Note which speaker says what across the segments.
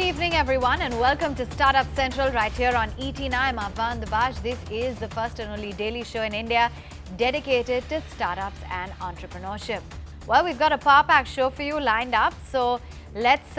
Speaker 1: Good evening, everyone, and welcome to Startup Central right here on ET9. I'm Avan Dabaj. This is the first and only daily show in India dedicated to startups and entrepreneurship. Well, we've got a power-packed show for you lined up, so let's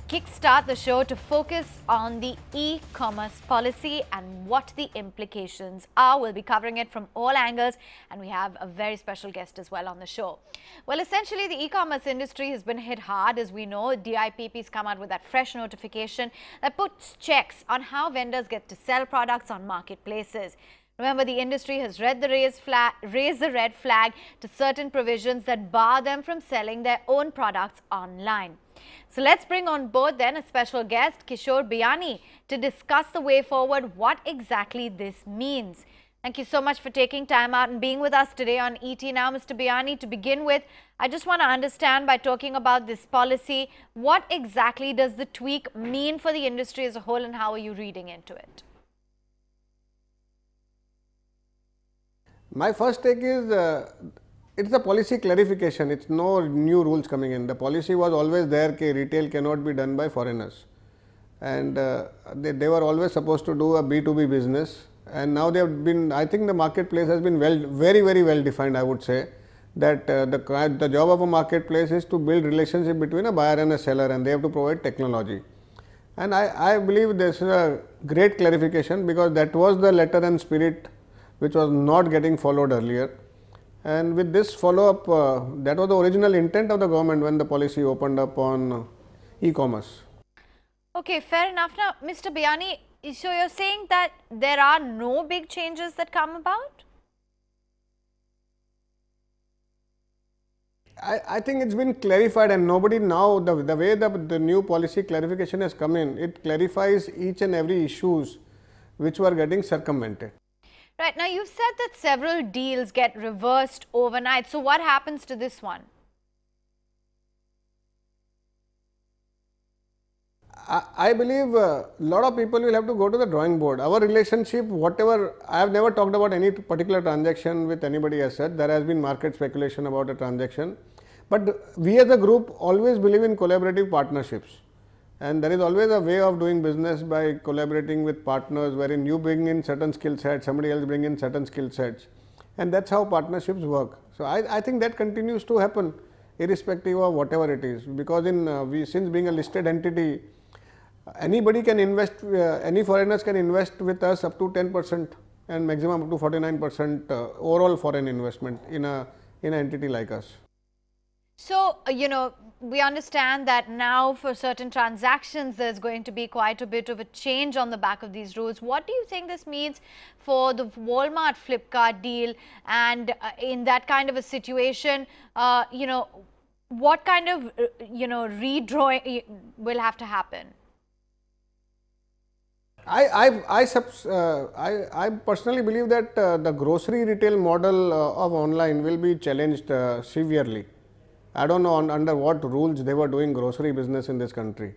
Speaker 1: kickstart the show to focus on the e-commerce policy and what the implications are. We'll be covering it from all angles, and we have a very special guest as well on the show. Well, essentially, the e-commerce industry has been hit hard. As we know, DIPP's come out with that fresh notification that puts checks on how vendors get to sell products on marketplaces. Remember, the industry has raised the red flag to certain provisions that bar them from selling their own products online. So let's bring on board then a special guest, Biyani, to discuss the way forward, what exactly this means. Thank you so much for taking time out and being with us today on ET Now, Mr. Biyani. To begin with, I just want to understand, by talking about this policy, what exactly does the tweak mean for the industry as a whole, and how are you reading into it?
Speaker 2: My first take is, it's a policy clarification. It's no new rules coming in. The policy was always there that retail cannot be done by foreigners, and they were always supposed to do a B2B business. And now they have been, I think the marketplace has been very well defined. I would say that the job of a marketplace is to build relationship between a buyer and a seller, and they have to provide technology. And I believe this is a great clarification, because that was the letter and spirit which was not getting followed earlier. And with this follow-up, that was the original intent of the government when the policy opened up on e-commerce.
Speaker 1: Okay, fair enough. Now, Mr. Biyani, so you're saying that there are no big changes that come about?
Speaker 2: I think it's been clarified, and nobody now, the way the new policy clarification has come in, it clarifies each and every issues which were getting circumvented.
Speaker 1: Right. Now, you've said that several deals get reversed overnight. So what happens to this one?
Speaker 2: I believe a lot of people will have to go to the drawing board. Our relationship, whatever, I have never talked about any particular transaction with anybody as such. There has been market speculation about a transaction. But we as a group always believe in collaborative partnerships. And there is always a way of doing business by collaborating with partners, wherein you bring in certain skill sets, somebody else bring in certain skill sets. And that's how partnerships work. So I think that continues to happen irrespective of whatever it is. Because since being a listed entity, anybody can invest, any foreigners can invest with us up to 10% and maximum up to 49% overall foreign investment in an entity like us.
Speaker 1: So, you know, we understand that now for certain transactions, there's going to be quite a bit of a change on the back of these rules. What do you think this means for the Walmart Flipkart deal? And in that kind of a situation, you know, what kind of, redrawing will have to happen?
Speaker 2: I personally believe that the grocery retail model of online will be challenged severely. I don't know under what rules they were doing grocery business in this country.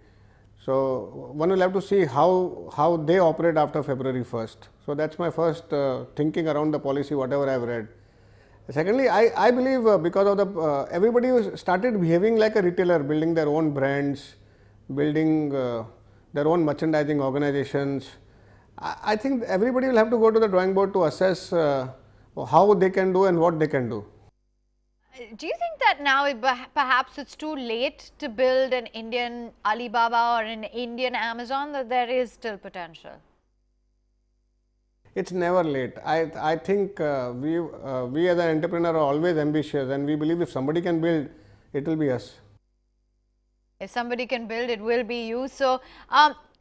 Speaker 2: So one will have to see how they operate after February 1st. So that's my first thinking around the policy, whatever I've read. Secondly, I believe because of the everybody started behaving like a retailer, building their own brands, building their own merchandising organizations. I think everybody will have to go to the drawing board to assess how they can do and what they can do.
Speaker 1: Do you think that now perhaps it's too late to build an Indian Alibaba or an Indian Amazon, that there is still potential?
Speaker 2: It's never late. I think we as an entrepreneur are always ambitious, and we believe if somebody can build, it will be us.
Speaker 1: If somebody can build, it will be you. So,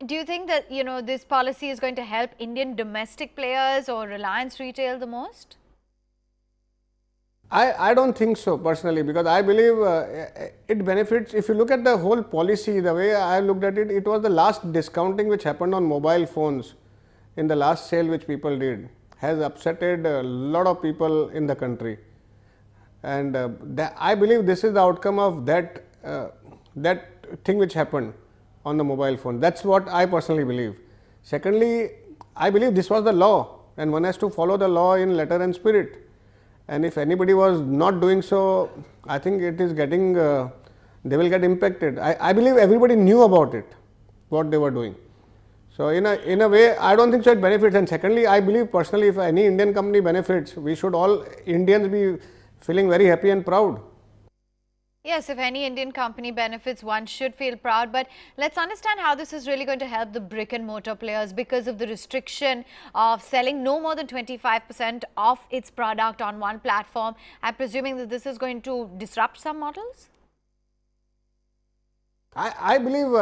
Speaker 1: do you think that, you know, this policy is going to help Indian domestic players or Reliance Retail the most?
Speaker 2: I don't think so personally, because I believe it benefits. If you look at the whole policy, the way I looked at it, it was the last discounting which happened on mobile phones in the last sale which people did has upsetted a lot of people in the country. And I believe this is the outcome of that thing which happened on the mobile phone. That's what I personally believe. Secondly, I believe this was the law, and one has to follow the law in letter and spirit. And if anybody was not doing so, I think it is getting, they will get impacted. I believe everybody knew about it. what they were doing. So in a way, I don't think so it benefits. And secondly, I believe personally, if any Indian company benefits, we should all Indians be feeling very happy and proud.
Speaker 1: Yes, if any Indian company benefits, one should feel proud. But let's understand how this is really going to help the brick and mortar players because of the restriction of selling no more than 25% of its product on one platform. I'm presuming that this is going to disrupt some models?
Speaker 2: I believe,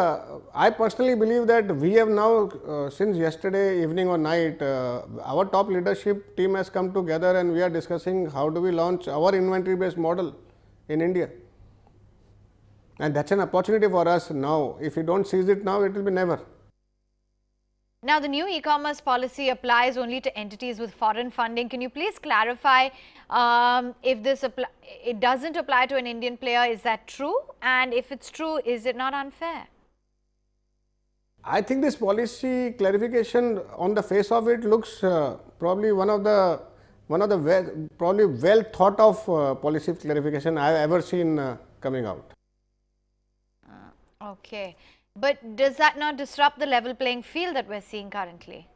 Speaker 2: I personally believe that we have now, since yesterday evening or night, our top leadership team has come together and we are discussing how do we launch our inventory based model in India. And that's an opportunity for us now. If we don't seize it now, it will be never.
Speaker 1: Now, the new e-commerce policy applies only to entities with foreign funding. Can you please clarify if it doesn't apply to an Indian player? Is that true? And if it's true, is it not unfair?
Speaker 2: I think this policy clarification on the face of it looks probably one of the probably well thought of policy clarification I have ever seen coming out.
Speaker 1: Okay. But does that not disrupt the level playing field that we're seeing currently?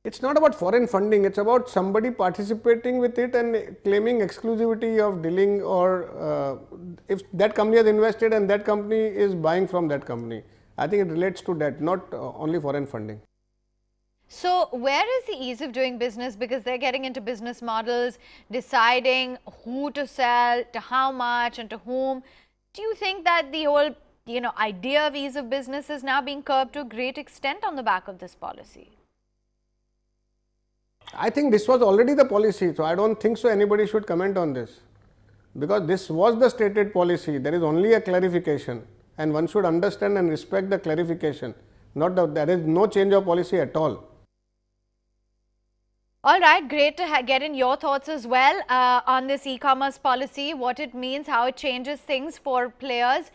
Speaker 2: It's not about foreign funding, it's about somebody participating with it and claiming exclusivity of dealing, or if that company has invested and that company is buying from that company. I think it relates to that, not only foreign funding.
Speaker 1: So where is the ease of doing business? Because they're getting into business models, deciding who to sell, to how much and to whom. Do you think that the whole idea of ease of business is now being curbed to a great extent on the back of this policy?
Speaker 2: I think this was already the policy, so I don't think so anybody should comment on this, because this was the stated policy. There is only a clarification and one should understand and respect the clarification, not that there is no change of policy at all.
Speaker 1: All right, great to get in your thoughts as well on this e-commerce policy, what it means, how it changes things for players.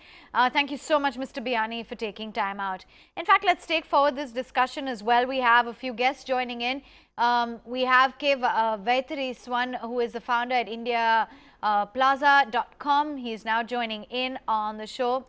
Speaker 1: Thank you so much, Mr. Biyani, for taking time out. In fact, let's take forward this discussion as well. We have a few guests joining in. We have Vennetts, who is the founder at indiaplaza.com. He is now joining in on the show,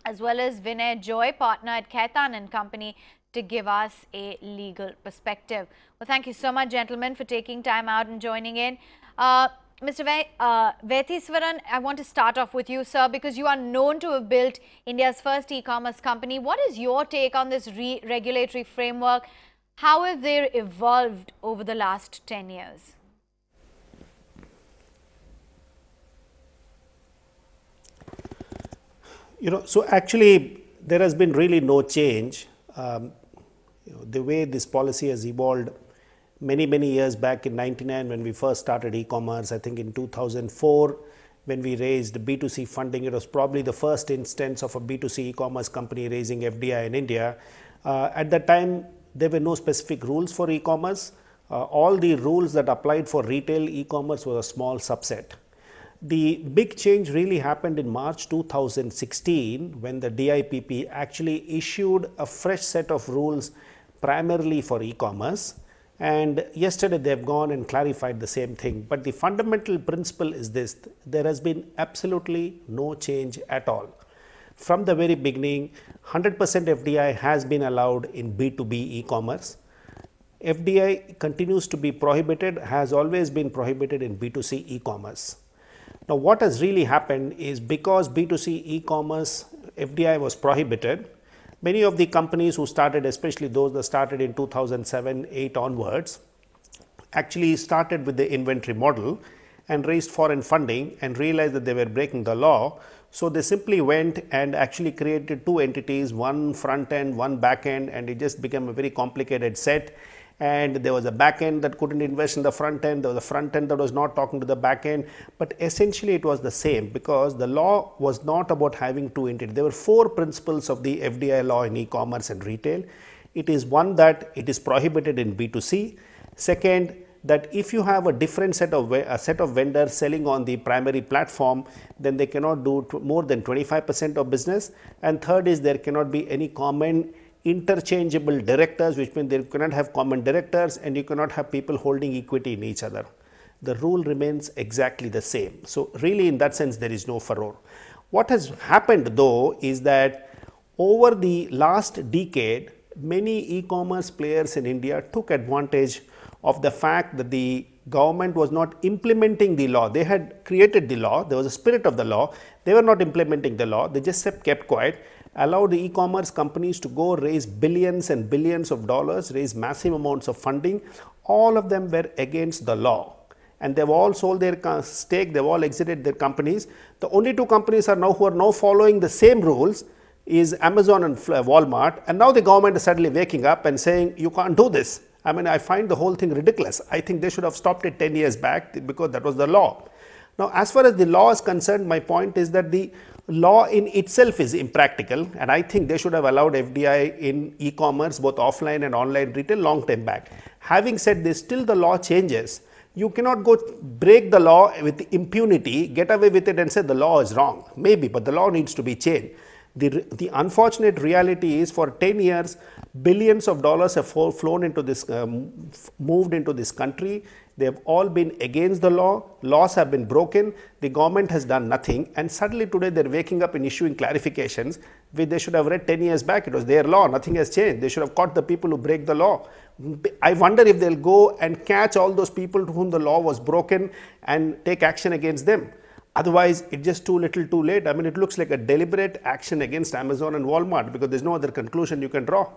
Speaker 1: as well as Vinay Joy, partner at Khaitan and Company, to give us a legal perspective. Well, thank you so much, gentlemen, for taking time out and joining in. Mr. Vennetts, I want to start off with you, sir, because you are known to have built India's first e-commerce company. What is your take on this regulatory framework? How have they evolved over the last 10 years?
Speaker 3: So actually, there has been really no change. The way this policy has evolved many years back in 99 when we first started e-commerce. I think in 2004 when we raised B2C funding, it was probably the first instance of a B2C e-commerce company raising FDI in India. At that time, there were no specific rules for e-commerce. All the rules that applied for retail e-commerce were a small subset. The big change really happened in March 2016 when the DIPP actually issued a fresh set of rules primarily for e-commerce, and yesterday they have gone and clarified the same thing. But the fundamental principle is this: there has been absolutely no change at all. From the very beginning, 100% FDI has been allowed in B2B e-commerce. FDI continues to be prohibited, has always been prohibited in B2C e-commerce. Now, what has really happened is because B2C e-commerce FDI was prohibited, many of the companies who started, especially those that started in 2007-8 onwards, actually started with the inventory model and raised foreign funding and realized that they were breaking the law. So they simply went and actually created two entities, one front end, one back end, and it just became a very complicated set. And there was a back end that couldn't invest in the front end, there was a front end that was not talking to the back end, but essentially it was the same because the law was not about having two entities. There were four principles of the FDI law in e-commerce and retail. It is one, that it is prohibited in B2C. Second, that if you have a different set of vendors selling on the primary platform, then they cannot do more than 25% of business. And third is there cannot be any common interchangeable directors, which means they cannot have common directors and you cannot have people holding equity in each other. The rule remains exactly the same. So really in that sense there is no furore. What has happened though is that over the last decade, many e-commerce players in India took advantage of the fact that the government was not implementing the law. They had created the law, there was a spirit of the law, they were not implementing the law, they just kept quiet, allowed the e-commerce companies to go raise billions and billions of dollars, raise massive amounts of funding. All of them were against the law. And they've all sold their stake, they've all exited their companies. The only two companies who are now following the same rules is Amazon and Walmart. And now the government is suddenly waking up and saying, you can't do this. I mean, I find the whole thing ridiculous. I think they should have stopped it 10 years back because that was the law. Now, as far as the law is concerned, my point is that the law in itself is impractical, and I think they should have allowed FDI in e-commerce, both offline and online retail, long time back. Having said this, till the law changes, you cannot go break the law with impunity, get away with it and say the law is wrong. Maybe, but the law needs to be changed. The unfortunate reality is for 10 years, billions of dollars have flown into this, moved into this country. They have all been against the law. Laws have been broken. The government has done nothing. And suddenly today they're waking up and issuing clarifications which they should have read 10 years back. It was their law. Nothing has changed. They should have caught the people who break the law. I wonder if they'll go and catch all those people to whom the law was broken and take action against them. Otherwise, it's just too little too late. I mean, it looks like a deliberate action against Amazon and Walmart because there's no other conclusion you can draw.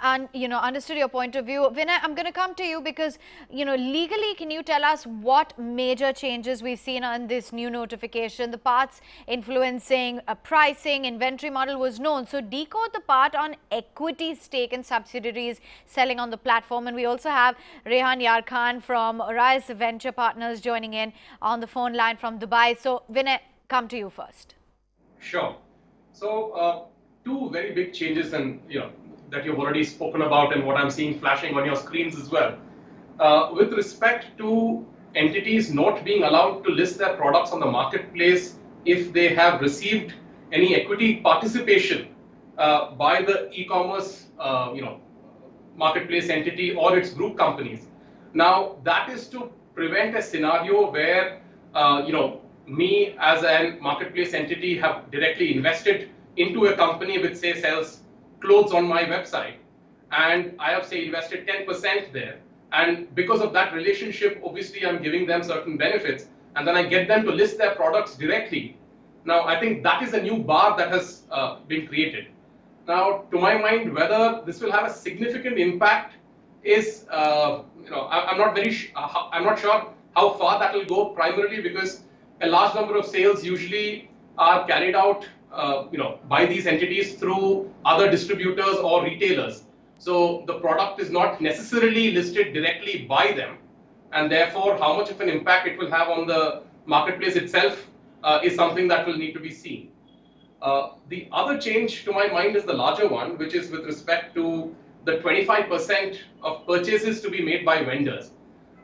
Speaker 1: And, understood your point of view. Vinay, I'm going to come to you because, legally, can you tell us what major changes we've seen on this new notification? The parts influencing pricing, inventory model was known. So decode the part on equity stake in subsidiaries selling on the platform. And we also have Rehan Yarkhan from Rise Venture Partners joining in on the phone line from Dubai. So Vinay, come to you first.
Speaker 4: Sure. So two very big changes and, that you've already spoken about and what I'm seeing flashing on your screens as well. With respect to entities not being allowed to list their products on the marketplace if they have received any equity participation by the e-commerce marketplace entity or its group companies. Now, that is to prevent a scenario where me as a marketplace entity have directly invested into a company which say sells clothes on my website, and I have say invested 10% there, and because of that relationship, obviously I'm giving them certain benefits, and then I get them to list their products directly. Now, I think that is a new bar that has been created. Now, to my mind, whether this will have a significant impact is, I'm not sure how far that will go, primarily because a large number of sales usually are carried out by these entities through other distributors or retailers. So the product is not necessarily listed directly by them, and therefore how much of an impact it will have on the marketplace itself is something that will need to be seen. The other change to my mind is the larger one, which is with respect to the 25% of purchases to be made by vendors.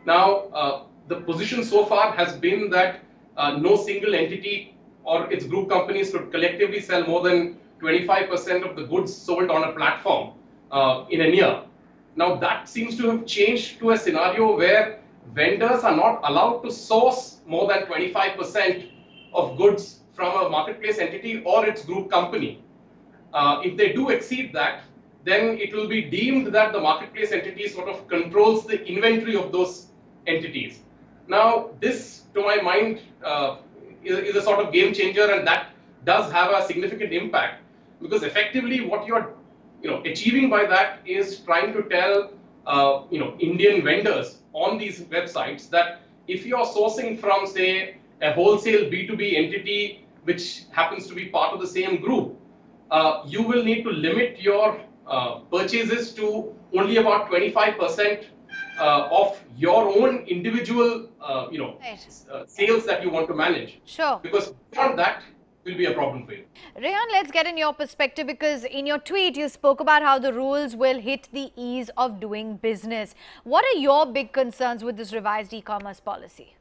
Speaker 4: Now, the position so far has been that no single entity or its group companies could collectively sell more than 25% of the goods sold on a platform in a year. Now that seems to have changed to a scenario where vendors are not allowed to source more than 25% of goods from a marketplace entity or its group company. If they do exceed that, then it will be deemed that the marketplace entity sort of controls the inventory of those entities. Now this, to my mind, is a sort of game changer, and that does have a significant impact, because effectively what you're achieving by that is trying to tell Indian vendors on these websites that if you're sourcing from, say, a wholesale B2B entity which happens to be part of the same group, you will need to limit your purchases to only about 25% of your own individual sales that you want to manage.
Speaker 1: Sure.
Speaker 4: Because beyond that will be a problem for you.
Speaker 1: Rehan, let's get in your perspective, because in your tweet you spoke about how the rules will hit the ease of doing business. What are your big concerns with this revised e-commerce policy?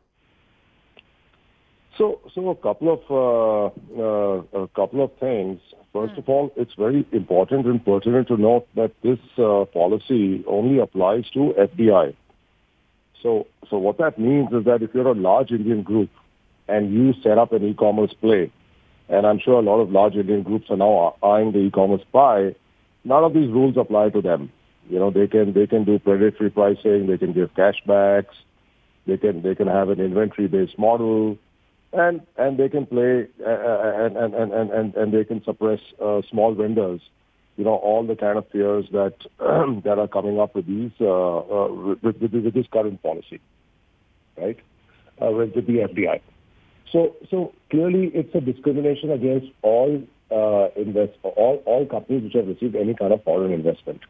Speaker 5: So a couple of things. First of all, it's very important and pertinent to note that this policy only applies to FDI. So what that means is that if you're a large Indian group and you set up an e-commerce play and I'm sure a lot of large Indian groups are now eyeing the e-commerce pie, none of these rules apply to them. They can do predatory pricing, they can give cashbacks, they can have an inventory-based model, and they can play and they can suppress small vendors. All the kind of fears that that are coming up with these with this current policy, right? With the FDI. So clearly, it's a discrimination against all companies which have received any kind of foreign investment.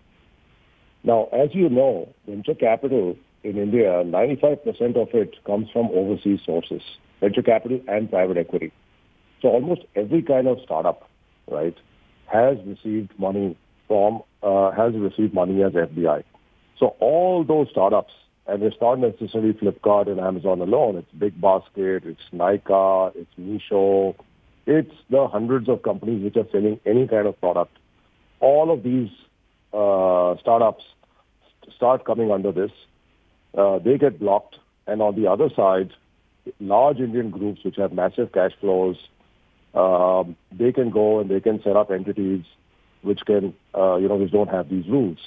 Speaker 5: Now, as you know, venture capital in India, 95% of it comes from overseas sources, venture capital and private equity. So almost every kind of startup, right, has received money as FDI. So all those startups, and it's not necessarily Flipkart and Amazon alone. It's Big Basket, it's Nykaa, it's Meesho, it's the hundreds of companies which are selling any kind of product. All of these startups start coming under this. They get blocked. And on the other side, large Indian groups which have massive cash flows, they can go and they can set up entities which can, which don't have these rules.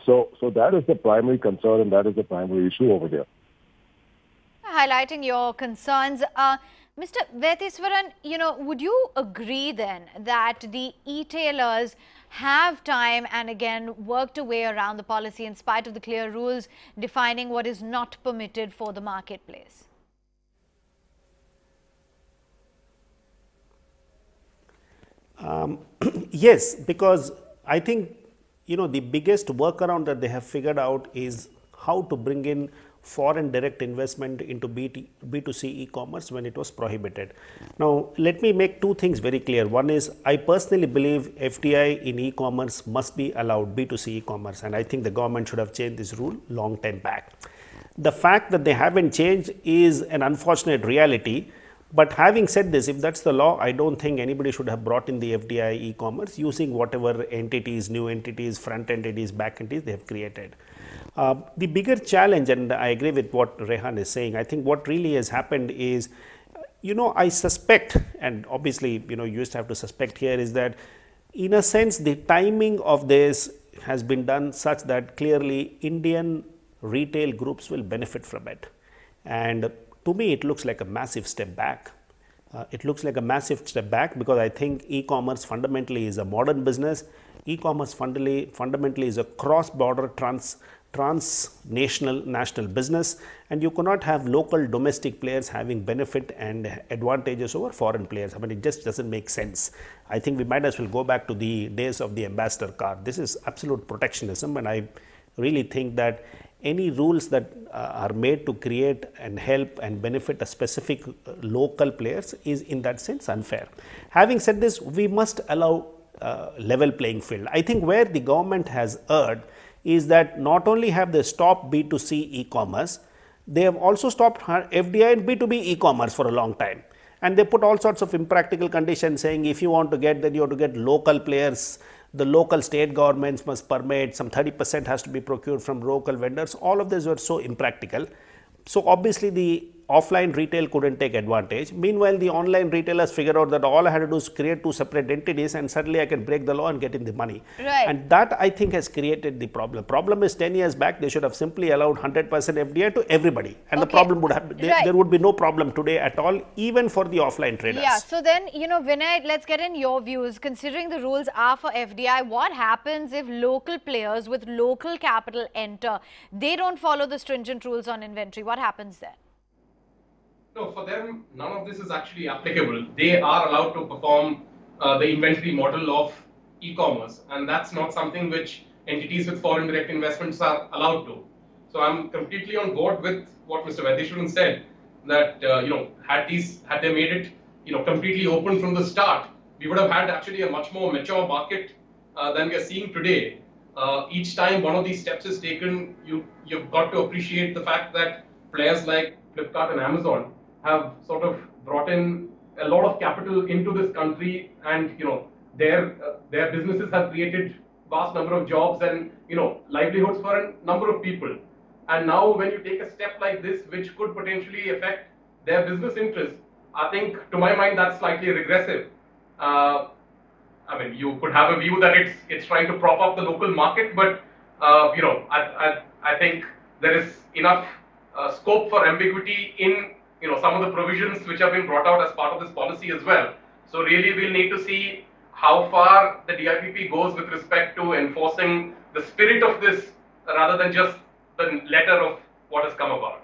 Speaker 5: So that is the primary concern and that is the primary issue over here.
Speaker 1: Highlighting your concerns, Mr. Vennetts, would you agree then that the e-tailers have time and again worked a way around the policy in spite of the clear rules defining what is not permitted for the marketplace?
Speaker 3: Yes, because I think, the biggest workaround that they have figured out is how to bring in foreign direct investment into B2C e-commerce when it was prohibited. Now, let me make two things very clear. One is, I personally believe FDI in e-commerce must be allowed, B2C e-commerce, and I think the government should have changed this rule long time back. The fact that they haven't changed is an unfortunate reality. But having said this, if that's the law, I don't think anybody should have brought in the FDI e-commerce using whatever entities, new entities, front entities, back entities they have created. The bigger challenge, and I agree with what Rehan is saying, I think what really has happened is, I suspect, and obviously, you used to have to suspect here, is that in a sense, the timing of this has been done such that clearly Indian retail groups will benefit from it. And to me, it looks like a massive step back. It looks like a massive step back because I think e-commerce fundamentally is a modern business. E-commerce fundamentally is a cross-border transnational national business, and you cannot have local domestic players having benefit and advantages over foreign players. I mean, it just doesn't make sense. I think we might as well go back to the days of the ambassador card. This is absolute protectionism, and I really think that any rules that are made to create and help and benefit a specific local players is in that sense unfair. Having said this, we must allow level playing field. I think where the government has erred is that not only have they stopped B2C e-commerce, they have also stopped FDI and B2B e-commerce for a long time. And they put all sorts of impractical conditions saying if you want to get, then you have to get local players. The local state governments must permit, some 30% has to be procured from local vendors. All of these were so impractical. So obviously the offline retail couldn't take advantage. Meanwhile, the online retailers figured out that all I had to do is create two separate entities and suddenly I can break the law and get in the money.
Speaker 1: Right.
Speaker 3: And that I think has created the problem. Problem is 10 years back, they should have simply allowed 100% FDI to everybody. And the problem would have, there would be no problem today at all, even for the offline traders.
Speaker 1: Yeah, so then, Vinay, let's get in your views. Considering the rules are for FDI, what happens if local players with local capital enter? They don't follow the stringent rules on inventory. What happens then?
Speaker 4: No, for them, none of this is actually applicable. They are allowed to perform the inventory model of e-commerce, and that's not something which entities with foreign direct investments are allowed to. So I'm completely on board with what Mr. Vennetts said, that had they made it completely open from the start, we would have had actually a much more mature market than we are seeing today. Each time one of these steps is taken, you've got to appreciate the fact that players like Flipkart and Amazon have sort of brought in a lot of capital into this country, and their businesses have created vast number of jobs and livelihoods for a number of people. And now when you take a step like this, which could potentially affect their business interests, I think, to my mind, that's slightly regressive. Uh, I mean, you could have a view that it's trying to prop up the local market, but I think there is enough scope for ambiguity in some of the provisions which have been brought out as part of this policy as well. So really, we'll need to see how far the DIPP goes with respect to enforcing the spirit of this, rather than just the letter of what has come about.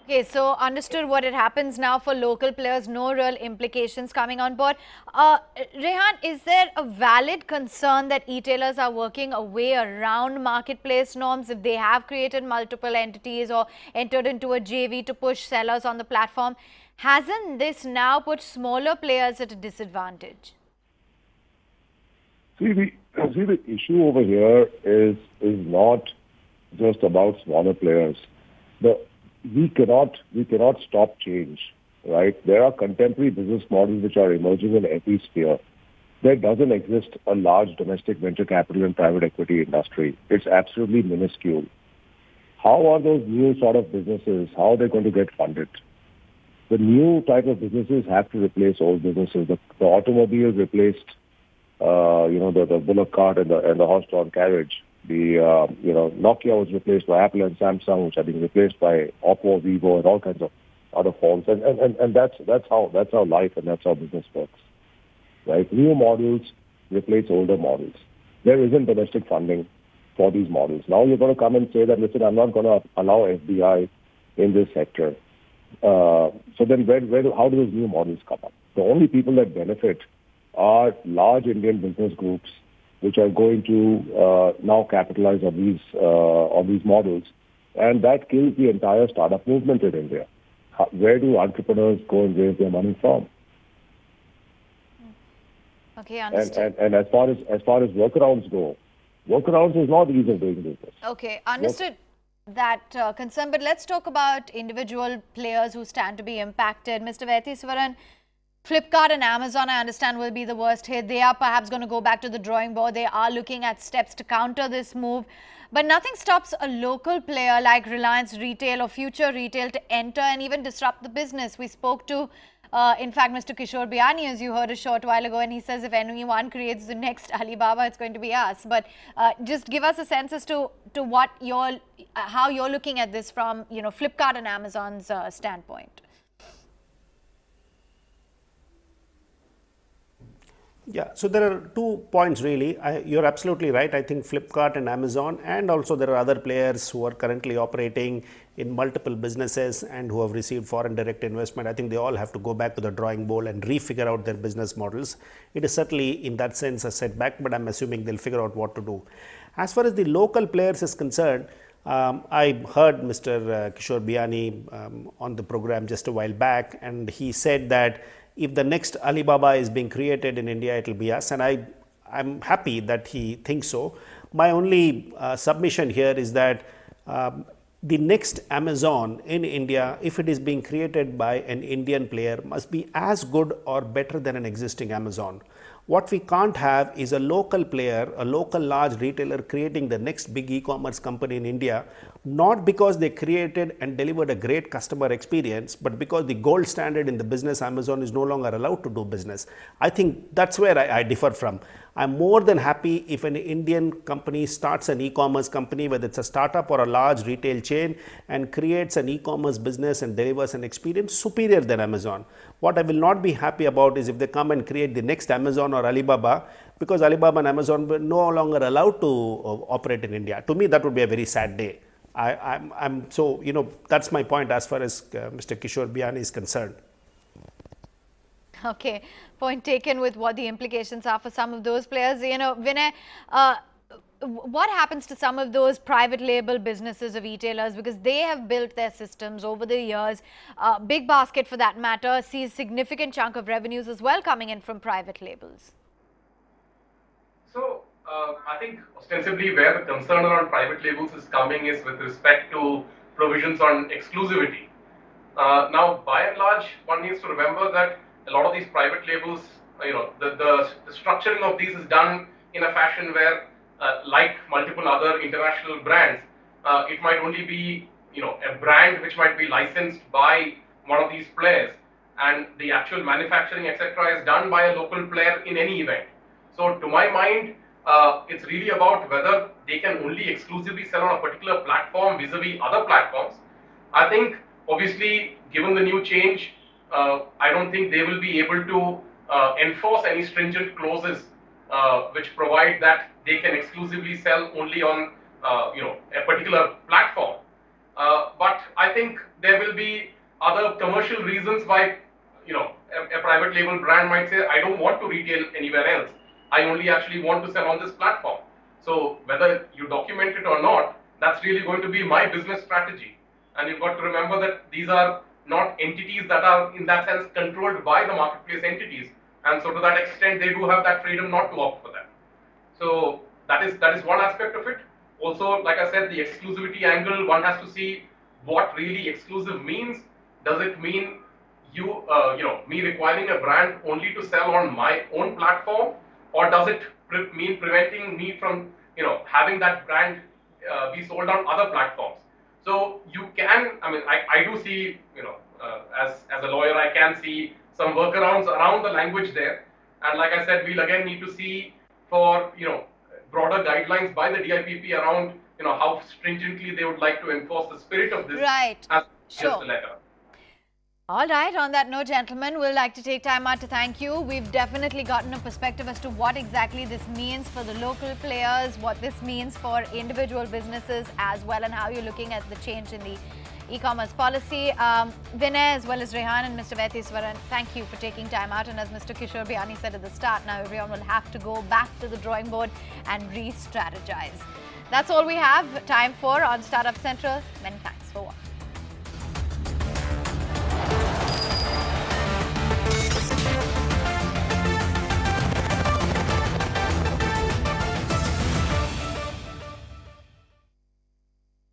Speaker 1: Okay, so understood what it happens now for local players, no real implications coming on board. Rehan, is there a valid concern that e-tailers are working a way around marketplace norms if they have created multiple entities or entered into a JV to push sellers on the platform? Hasn't this now put smaller players at a disadvantage?
Speaker 5: See, the issue over here is not just about smaller players. We cannot stop change, right? There are contemporary business models which are emerging in every sphere. There doesn't exist a large domestic venture capital and private equity industry. It's absolutely minuscule. How are those new sort of businesses, how are they going to get funded? The new type of businesses have to replace old businesses. The automobile replaced, the bullock cart and the horse-drawn carriage. Nokia was replaced by Apple and Samsung, which are being replaced by Oppo, Vivo, and all kinds of other phones. And that's how life and that's how business works, right? New models replace older models. There isn't domestic funding for these models. Now you're going to come and say that, listen, I'm not going to allow FDI in this sector. So then how do those new models come up? The only people that benefit are large Indian business groups which are going to now capitalize on these models, and that kills the entire startup movement in India. Where do entrepreneurs go and raise their money from?
Speaker 1: Okay, understood.
Speaker 5: And as far as workarounds go, workarounds is not ease of doing business.
Speaker 1: Okay, understood that concern, but let's talk about individual players who stand to be impacted. Mr. Vennetts, Flipkart and Amazon, I understand, will be the worst hit. They are perhaps going to go back to the drawing board. They are looking at steps to counter this move. But nothing stops a local player like Reliance Retail or Future Retail to enter and even disrupt the business. We spoke to, in fact, Mr. Biyani, as you heard a short while ago, and he says if anyone creates the next Alibaba, it's going to be us. But just give us a sense as to what how you're looking at this from, Flipkart and Amazon's standpoint.
Speaker 3: Yeah, so there are 2 points really. You're absolutely right. I think Flipkart and Amazon, and also there are other players who are currently operating in multiple businesses and who have received foreign direct investment. I think they all have to go back to the drawing board and refigure out their business models. It is certainly in that sense a setback, but I'm assuming they'll figure out what to do. As far as the local players is concerned, I heard Mr. Biyani on the program just a while back, and he said that if the next Alibaba is being created in India, it will be us, and I'm happy that he thinks so. My only submission here is that the next Amazon in India, if it is being created by an Indian player, must be as good or better than an existing Amazon. What we can't have is a local player, a local large retailer creating the next big e-commerce company in India, not because they created and delivered a great customer experience, but because the gold standard in the business, Amazon, is no longer allowed to do business. I think that's where I differ from. I'm more than happy if an Indian company starts an e-commerce company, whether it's a startup or a large retail chain, and creates an e-commerce business and delivers an experience superior than Amazon. What I will not be happy about is if they come and create the next Amazon or Alibaba, because Alibaba and Amazon were no longer allowed to operate in India. To me, that would be a very sad day. So, that's my point as far as Mr. Biyani is concerned.
Speaker 1: Okay, point taken with what the implications are for some of those players. Vinay, what happens to some of those private label businesses of retailers, because they have built their systems over the years? Big Basket, for that matter, sees significant chunk of revenues as well coming in from private labels.
Speaker 4: So I think ostensibly where the concern around private labels is coming is with respect to provisions on exclusivity. Now, by and large, one needs to remember that a lot of these private labels, the structuring of these is done in a fashion where, like multiple other international brands, it might only be, a brand which might be licensed by one of these players. and the actual manufacturing, etc., is done by a local player in any event. So to my mind, it's really about whether they can only exclusively sell on a particular platform vis-a-vis other platforms. I think, obviously, given the new change, I don't think they will be able to enforce any stringent clauses which provide that they can exclusively sell only on a particular platform. But I think there will be other commercial reasons why a private label brand might say, I don't want to retail anywhere else. I only actually want to sell on this platform. So whether you document it or not, that's really going to be my business strategy. And you've got to remember that these are not entities that are in that sense controlled by the marketplace entities. And so to that extent, they do have that freedom not to opt for that. So that is one aspect of it. Also, like I said, the exclusivity angle, one has to see what really exclusive means. Does it mean me requiring a brand only to sell on my own platform, or does it mean preventing me from having that brand be sold on other platforms? So you can, I do see, as a lawyer, I can see some workarounds around the language there. And like I said, we'll again need to see for broader guidelines by the DIPP around how stringently they would like to enforce the spirit of this.
Speaker 1: Right.
Speaker 4: As
Speaker 1: sure.
Speaker 4: just the letter.
Speaker 1: All right, on that note, gentlemen, we'd like to take time out to thank you. We've definitely gotten a perspective as to what exactly this means for the local players, what this means for individual businesses as well, and how you're looking at the change in the e-commerce policy. Vinay as well as Rehan and Mr. Vennetts, thank you for taking time out. And as Mr. Kishore Biyani said at the start, now everyone will have to go back to the drawing board and re-strategize. That's all we have time for on Startup Central. Many thanks for watching.